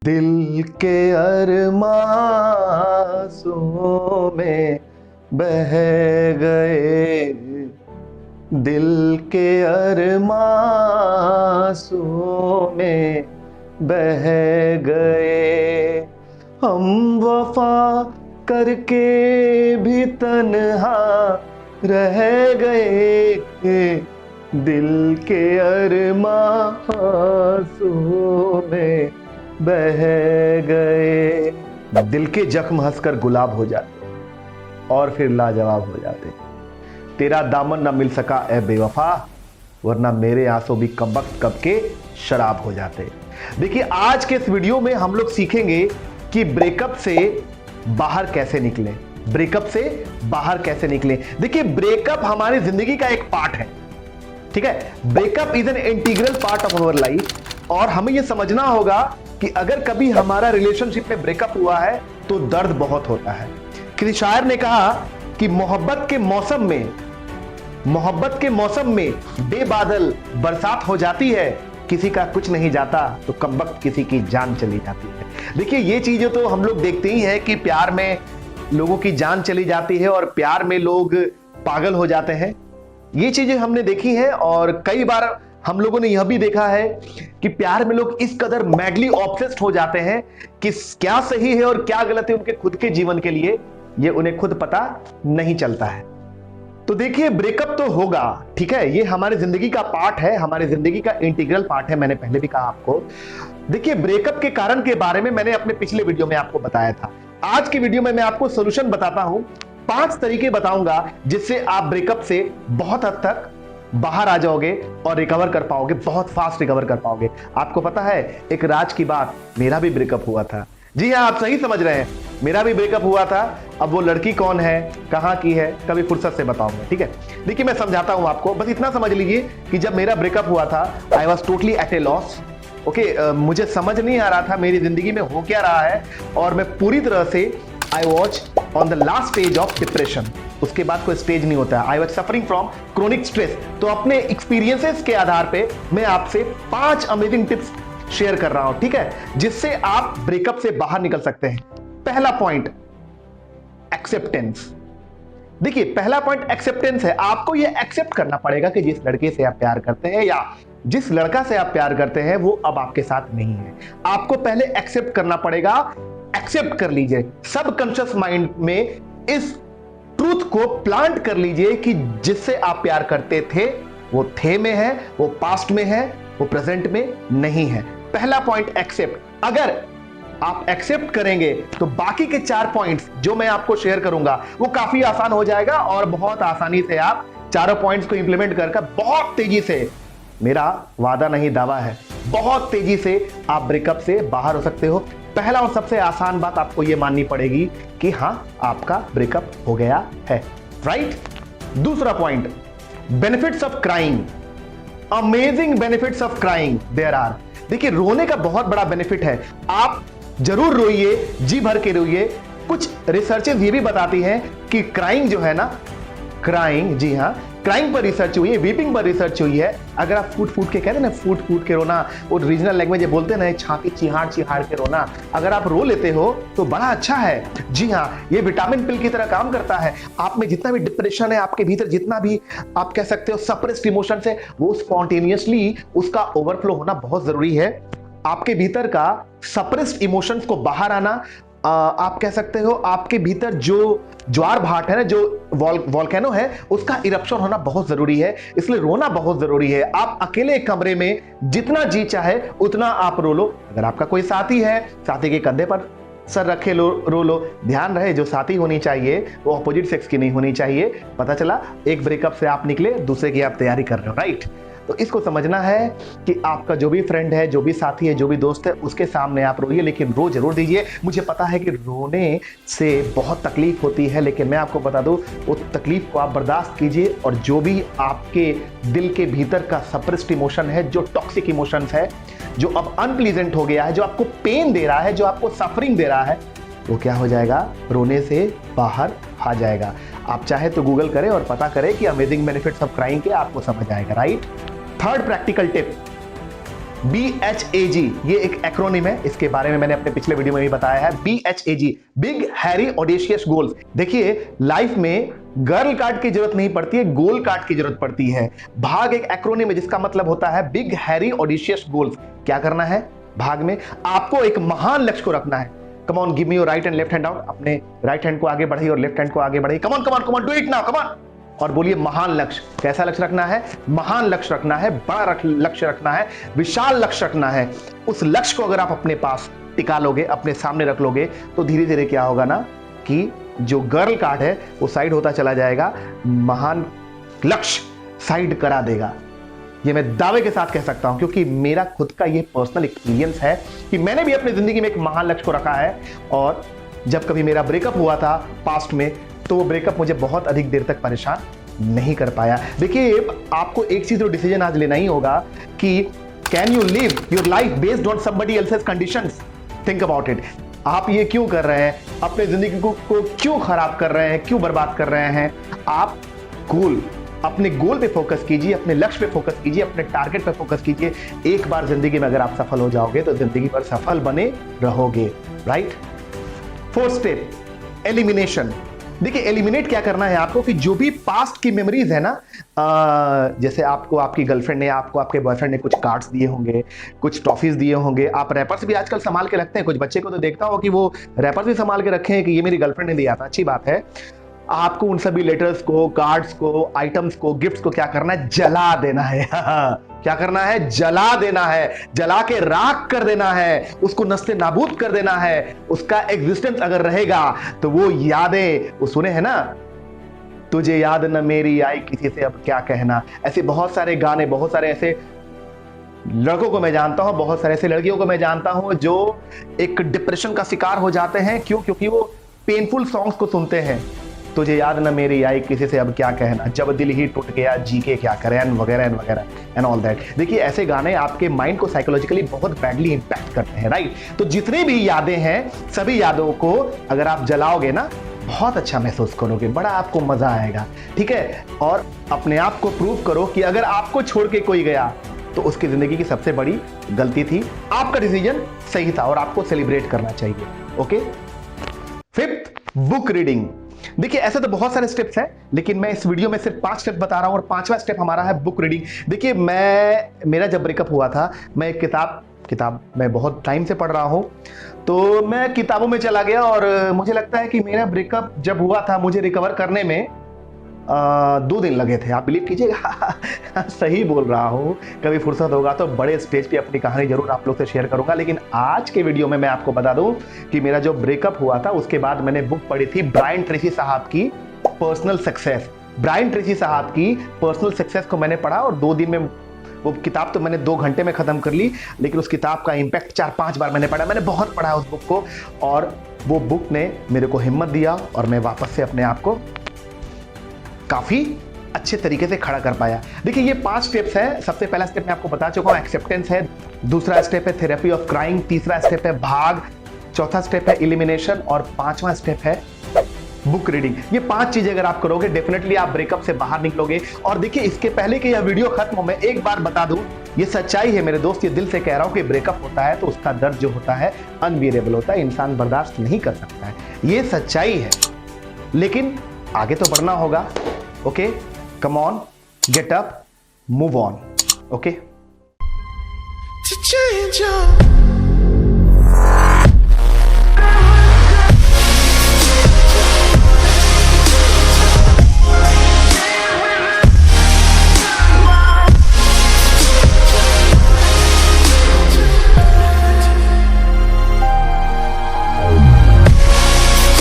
दिल के अरमासों में बह गए, दिल के अरमासों में बह गए, हम वफा करके भी तन्हा रह गए, दिल के अरमासों में बह गए। दिल के जख्म हंसकर गुलाब हो जाते और फिर लाजवाब हो जाते। तेरा दामन ना मिल सका ए बेवफा, वरना मेरे आंसू भी कबक कब के शराब हो जाते। देखिए, आज के इस वीडियो में हम लोग सीखेंगे कि ब्रेकअप से बाहर कैसे निकले, ब्रेकअप से बाहर कैसे निकले। देखिए, ब्रेकअप हमारी जिंदगी का एक पार्ट है, ठीक है। Breakup is an integral part of our life और हमें यह समझना होगा कि अगर कभी हमारा रिलेशनशिप में ब्रेकअप हुआ है तो दर्द बहुत होता है। किसी शायर ने कहा कि मोहब्बत के मौसम में बेबादल बरसात हो जाती है, किसी का कुछ नहीं जाता तो कमबख्त किसी की जान चली जाती है। देखिए, ये चीजें तो हम लोग देखते ही हैं कि प्यार में लोगों की जान चली जाती है और प्यार में लोग पागल हो जाते हैं। ये चीजें हमने देखी हैं और कई बार हम लोगों ने यह भी देखा है कि प्यार में लोग इस कदर मैडली ऑब्सेस्ड हो जाते हैं कि क्या सही है और क्या गलत है उनके खुद के जीवन के लिए, ये उन्हें खुद पता नहीं चलता है। तो देखिए, ब्रेकअप तो होगा, ठीक है, ये हमारी जिंदगी का पार्ट है, हमारी जिंदगी का इंटीग्रल पार्ट है। मैंने पहले भी कहा आपको। देखिए, ब्रेकअप के कारण के बारे में मैंने अपने पिछले वीडियो में आपको बताया था। आज की वीडियो में मैं आपको सोल्यूशन बताता हूं, 5 तरीके बताऊंगा जिससे आप ब्रेकअप से बहुत हद तक बाहर आ जाओगे और रिकवर कर पाओगे, बहुत फास्ट रिकवर कर पाओगे। आपको पता है, एक राज की बात, मेरा भी ब्रेकअप हुआ था। जी हाँ, आप सही समझ रहे हैं, मेरा भी ब्रेकअप हुआ था। अब वो लड़की कौन है, कहां की है, कभी फुर्सत से बताऊंगा, ठीक है। देखिए, मैं समझाता हूं आपको, बस इतना समझ लीजिए कि जब मेरा ब्रेकअप हुआ था, I was totally at a loss. Okay, मुझे समझ नहीं आ रहा था मेरी जिंदगी में हो क्या रहा है और मैं पूरी तरह से I was on the last stage of depression. उसके बाद कोई स्टेज नहीं होता है। I was suffering from chronic stress. तो अपने एक्सपीरियंसेस के आधार पे मैं आपसे 5 अमेजिंग टिप्स शेयर कर रहा हूं, ठीक है, जिससे आप ब्रेकअप से बाहर निकल सकते हैं। पहला पॉइंट, एक्सेप्टेंस। देखिए, पहला पॉइंट एक्सेप्टेंस है। आपको यह एक्सेप्ट करना पड़ेगा कि जिस लड़के से आप प्यार करते हैं या जिस लड़का से आप प्यार करते हैं वो अब आपके साथ नहीं है। आपको पहले एक्सेप्ट करना पड़ेगा। एक्सेप्ट कर लीजिए, सबकॉन्शियस माइंड में इस ट्रूथ को प्लांट कर लीजिए कि जिससे आप प्यार करते थे वो थे में है, वो पास्ट में है, वो प्रेजेंट में नहीं है। पहला पॉइंट एक्सेप्ट। अगर आप एक्सेप्ट करेंगे तो बाकी के 4 पॉइंट्स जो मैं आपको शेयर करूंगा वो काफी आसान हो जाएगा और बहुत आसानी से आप चारों पॉइंट्स को इंप्लीमेंट करके बहुत तेजी से, मेरा वादा नहीं दावा है, बहुत तेजी से आप ब्रेकअप से बाहर हो सकते हो। पहला और सबसे आसान बात आपको यह माननी पड़ेगी कि हां, आपका ब्रेकअप हो गया है, राइट। दूसरा point, benefits of crying. Amazing benefits of crying there are. देखिए, रोने का बहुत बड़ा बेनिफिट है। आप जरूर रोइए, जी भर के रोइए। कुछ रिसर्चेस ये भी बताती हैं कि क्राइंग जो है ना, क्राइंग, जी हाँ, क्राइंग पर रिसर्च हुई है, वीपिंग पर रिसर्च हुई है। अगर आप फूट फूट के कहते हैं ना, फूट फूट के रोना, वो रीजनल लैंग्वेज बोलते हैं ना, छाती चिहाड़ चिहाड़ के रोना, अगर आप रो लेते हो तो बड़ा अच्छा है। जी हाँ, ये विटामिन पिल की तरह काम करता है। आप में जितना भी डिप्रेशन है, आपके भीतर जितना भी आप कह सकते हो सप्रेस्ड इमोशंस है, वो स्पॉन्टेनियसली उसका ओवरफ्लो होना बहुत जरूरी है। आपके भीतर का सप्रेस्ड इमोशंस को बाहर आना, आप कह सकते हो आपके भीतर जो ज्वार भाट है ना, जो वॉल्केनो है, उसका इरप्शन होना बहुत जरूरी है। इसलिए रोना बहुत जरूरी है। आप अकेले कमरे में जितना जी चाहे उतना आप रो लो। अगर आपका कोई साथी है, साथी के कंधे पर सर रखे रो लो। ध्यान रहे, जो साथी होनी चाहिए वो अपोजिट सेक्स की नहीं होनी चाहिए। पता चला एक ब्रेकअप से आप निकले, दूसरे की आप तैयारी कर रहे हो, राइट। तो इसको समझना है कि आपका जो भी फ्रेंड है, जो भी साथी है, जो भी दोस्त है, उसके सामने आप रोइए, लेकिन रो जरूर दीजिए। मुझे पता है कि रोने से बहुत तकलीफ होती है, लेकिन मैं आपको बता दूं, वो तकलीफ को आप बर्दाश्त कीजिए और जो भी आपके दिल के भीतर का सप्रेस्ड इमोशन है, जो टॉक्सिक इमोशंस है, जो अब अनप्लीजेंट हो गया है, जो आपको पेन दे रहा है, जो आपको सफरिंग दे रहा है, वो क्या हो जाएगा, रोने से बाहर आ जाएगा। आप चाहे तो गूगल करें और पता करें कि अमेजिंग बेनिफिट्स ऑफ क्राइंग के, आपको समझ आएगा, right. Third practical tip, BHAG ये एक एक्रोनिम है, इसके बारे में मैंने अपने पिछले वीडियो में भी बताया है। BHAG, big Harry audacious goals. देखिए लाइफ में गर्ल कार्ड की जरूरत नहीं पड़ती है, गोल कार्ड की जरूरत पड़ती है। भाग एक एक्रोनिम है जिसका मतलब होता है बिग हैरी ऑडेशियस गोल्स। क्या करना है भाग में? आपको एक महान लक्ष्य को रखना है। Come on, give me your right and left hand out. अपने राइट हैंड को आगे बढ़ाइए और लेफ्ट हैंड को आगे बढ़ाइए। Come on come on come on, do it now, come on. और बोलिए महान लक्ष्य। कैसा लक्ष्य रखना है? महान लक्ष्य रखना है, बड़ा लक्ष्य रखना है, विशाल लक्ष्य रखना है। उस लक्ष्य को अगर आप अपने पास टिका लोगे, अपने सामने रख लोगे, तो धीरे धीरे क्या होगा ना कि जो गर्ल कार्ड है वो साइड होता चला जाएगा, महान लक्ष्य साइड करा देगा। ये मैं दावे के साथ कह सकता हूं क्योंकि मेरा खुद का ये पर्सनल एक्सपीरियंस है कि मैंने भी अपनी जिंदगी में एक महान लक्ष्य को रखा है। और जब कभी मेरा ब्रेकअप हुआ था पास्ट में, तो वो ब्रेकअप मुझे बहुत अधिक देर तक परेशान नहीं कर पाया। देखिए आपको एक चीज तो डिसीजन आज लेना ही होगा कि can you live your life based on somebody else's conditions? Think about it. आप ये क्यों कर रहे हैं? अपने जिंदगी को क्यों खराब कर रहे हैं, क्यों बर्बाद कर रहे हैं? आप अपने गोल पे फोकस कीजिए, अपने लक्ष्य पे फोकस कीजिए, अपने टारगेट पे फोकस कीजिए। एक बार जिंदगी में अगर आप सफल हो जाओगे तो जिंदगी भर सफल बने रहोगे, राइट? Fourth step, elimination. देखिए एलिमिनेट क्या करना है आपको कि जो भी पास्ट की मेमोरीज है ना, जैसे आपको आपकी गर्लफ्रेंड ने, आपको आपके बॉयफ्रेंड ने कुछ कार्ड्स दिए होंगे, कुछ टॉफीज दिए होंगे। आप रैपर्स भी आजकल संभाल के रखते हैं। कुछ बच्चे को तो देखता हो कि वो रैपर्स भी संभाल के रखे हैं कि ये मेरी गर्लफ्रेंड ने दिया था। अच्छी बात है। आपको उन सभी लेटर्स को, कार्ड्स को, आइटम्स को, गिफ्ट्स को क्या करना है? जला देना है। क्या करना है? जला देना है। जला के राख कर देना है, उसको नस्ते नाबूद कर देना है। उसका एग्जिस्टेंस अगर रहेगा तो वो यादें, वो सुने हैं ना, तुझे याद न मेरी आई किसी से अब क्या कहना। ऐसे बहुत सारे गाने, बहुत सारे ऐसे लड़कों को मैं जानता हूं, बहुत सारे ऐसे लड़कियों को मैं जानता हूं जो एक डिप्रेशन का शिकार हो जाते हैं। क्यों? क्योंकि वो पेनफुल सॉन्ग्स को सुनते हैं। तुझे याद न मेरी आई किसी से अब क्या कहना, जब दिल ही टूट गया जी के क्या करें, एंड वगैरह एंड ऑल दैट। देखिए ऐसे गाने आपके माइंड को साइकोलॉजिकली बहुत बैडली इंपैक्ट करते हैं, राइट? तो जितनी भी यादें हैं, सभी यादों को अगर आप जलाओगे ना, बहुत अच्छा महसूस करोगे, बड़ा आपको मजा आएगा, ठीक है? और अपने आप को प्रूव करो कि अगर आपको छोड़ के कोई गया तो उसकी जिंदगी की सबसे बड़ी गलती थी, आपका डिसीजन सही था और आपको सेलिब्रेट करना चाहिए। ओके? Fifth, book reading. देखिए ऐसे तो बहुत सारे स्टेप्स हैं, लेकिन मैं इस वीडियो में सिर्फ 5 स्टेप बता रहा हूं और 5वां स्टेप हमारा है बुक रीडिंग। देखिए मेरा जब ब्रेकअप हुआ था, मैं एक किताब मैं बहुत टाइम से पढ़ रहा हूं, तो मैं किताबों में चला गया और मुझे लगता है कि मेरा ब्रेकअप जब हुआ था, मुझे रिकवर करने में 2 दिन लगे थे। आप बिलीव कीजिएगा। सही बोल रहा हूं। कभी फुर्सत होगा तो बड़े स्टेज पे अपनी कहानी जरूर आप लोग से शेयर करूंगा, लेकिन आज के वीडियो में मैं आपको बता दूं कि मेरा जो ब्रेकअप हुआ था उसके बाद मैंने बुक पढ़ी थी ब्रायन ट्रेसी साहब की पर्सनल सक्सेस। ब्रायन ट्रेसी साहब की पर्सनल सक्सेस को मैंने पढ़ा और 2 दिन में, वो किताब तो मैंने 2 घंटे में खत्म कर ली, लेकिन उस किताब का इंपैक्ट 4-5 बार मैंने पढ़ा। मैंने बहुत पढ़ा उस बुक को और वो बुक ने मेरे को हिम्मत दिया और मैं वापस से अपने आप को काफी अच्छे तरीके से खड़ा कर पाया। देखिए ये 5 स्टेप्स हैं। सबसे पहला स्टेप मैं आपको बता चुका हूं, एक्सेप्टेंस है। दूसरा स्टेप है थेरेपी ऑफ क्राइंग। तीसरा स्टेप है भाग। चौथा स्टेप है इलिमिनेशन और 5वां स्टेप है बुक रीडिंग। ये 5 चीजें अगर आप करोगे डेफिनेटली आप ब्रेकअप से बाहर निकलोगे। और देखिए इसके पहले कि यह वीडियो खत्म हो, मैं एक बार बता दूं, ये सच्चाई है मेरे दोस्त, ये दिल से कह रहा हूं कि ब्रेकअप होता है तो उसका दर्द जो होता है अनबियरेबल होता है, इंसान बर्दाश्त नहीं कर सकता है, ये सच्चाई है। लेकिन आगे तो बढ़ना होगा। Okay, come on, get up, move on. Okay?